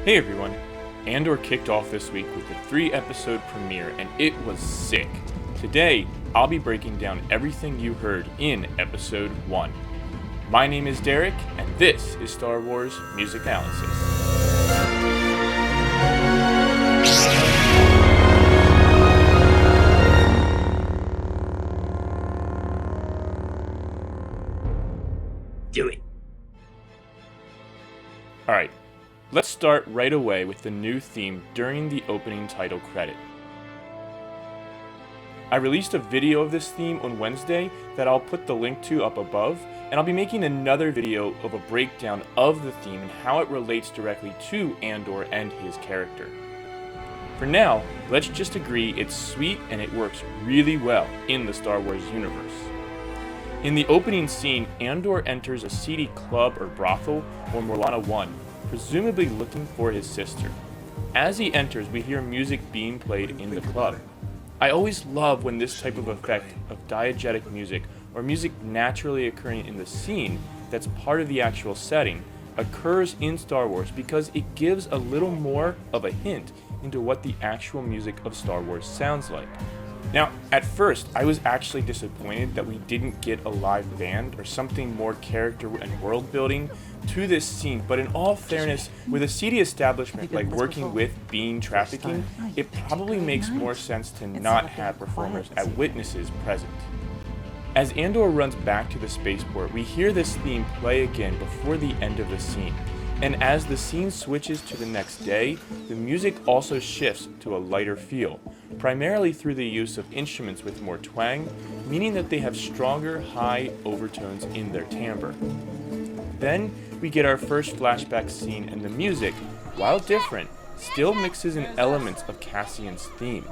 Hey everyone! Andor kicked off this week with the 3-episode premiere, and it was sick. Today, I'll be breaking down everything you heard in Episode 1. My name is Derek, and this is Star Wars Music Analysis. Do it. Alright, let's start right away with the new theme during the opening title credit. I released a video of this theme on Wednesday that I'll put the link to up above, and I'll be making another video of a breakdown of the theme and how it relates directly to Andor and his character. For now, let's just agree it's sweet and it works really well in the Star Wars universe. In the opening scene, Andor enters a seedy club or brothel on Morlana 1, presumably looking for his sister. As he enters, we hear music being played in the club. I always love when this type of effect of diegetic music, or music naturally occurring in the scene that's part of the actual setting, occurs in Star Wars because it gives a little more of a hint into what the actual music of Star Wars sounds like. Now, at first, I was actually disappointed that we didn't get a live band or something more character and world building to this scene, but in all fairness, with a seedy establishment like working with bean trafficking, it probably makes more sense to not have performers as witnesses present. As Andor runs back to the spaceport, we hear this theme play again before the end of the scene. And as the scene switches to the next day, the music also shifts to a lighter feel, primarily through the use of instruments with more twang, meaning that they have stronger high overtones in their timbre. Then we get our first flashback scene, and the music, while different, still mixes in elements of Cassian's theme.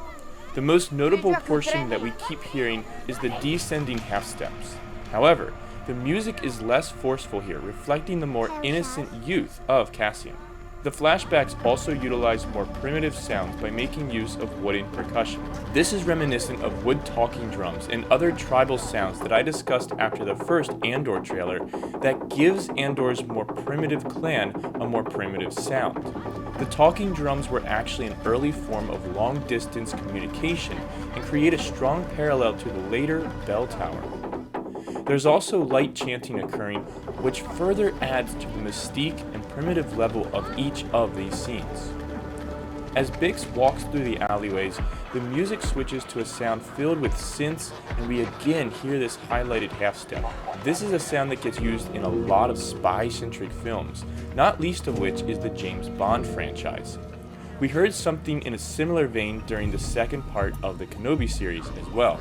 The most notable portion that we keep hearing is the descending half steps. However, the music is less forceful here, reflecting the more innocent youth of Cassian. The flashbacks also utilize more primitive sounds by making use of wooden percussion. This is reminiscent of wood talking drums and other tribal sounds that I discussed after the first Andor trailer that gives Andor's more primitive clan a more primitive sound. The talking drums were actually an early form of long-distance communication and create a strong parallel to the later bell tower. There's also light chanting occurring, which further adds to the mystique and primitive level of each of these scenes. As Bix walks through the alleyways, the music switches to a sound filled with synths, and we again hear this highlighted half step. This is a sound that gets used in a lot of spy-centric films, not least of which is the James Bond franchise. We heard something in a similar vein during the second part of the Kenobi series as well.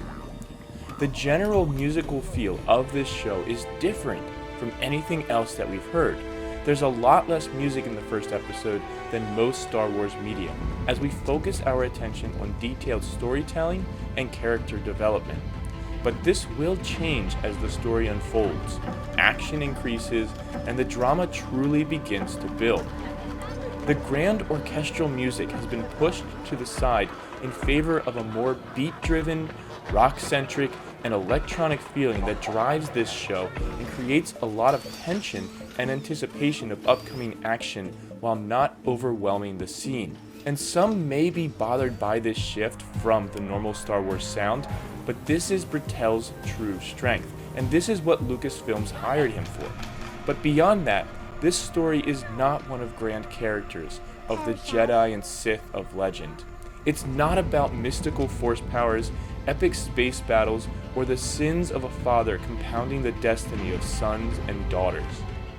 The general musical feel of this show is different from anything else that we've heard. There's a lot less music in the first episode than most Star Wars media, as we focus our attention on detailed storytelling and character development. But this will change as the story unfolds, action increases, and the drama truly begins to build. The grand orchestral music has been pushed to the side in favor of a more beat-driven, rock-centric, and electronic feeling that drives this show and creates a lot of tension and anticipation of upcoming action while not overwhelming the scene. And some may be bothered by this shift from the normal Star Wars sound, but this is Britell's true strength, and this is what Lucasfilms hired him for. But beyond that, this story is not one of grand characters, of the Jedi and Sith of legend. It's not about mystical force powers, epic space battles, or the sins of a father compounding the destiny of sons and daughters.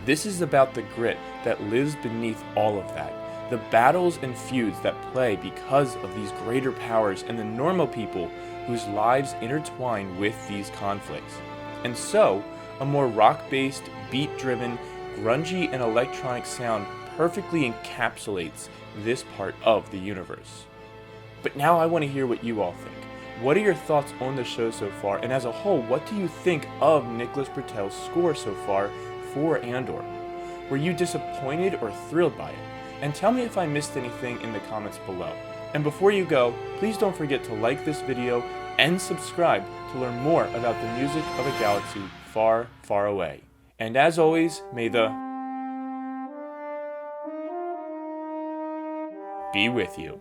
This is about the grit that lives beneath all of that, the battles and feuds that play because of these greater powers and the normal people whose lives intertwine with these conflicts. And so, a more rock-based, beat-driven, grungy and electronic sound perfectly encapsulates this part of the universe. But now I want to hear what you all think. What are your thoughts on the show so far, and as a whole, what do you think of Nicholas Britell's score so far for Andor? Were you disappointed or thrilled by it? And tell me if I missed anything in the comments below. And before you go, please don't forget to like this video and subscribe to learn more about the music of a galaxy far, far away. And as always, may the be with you.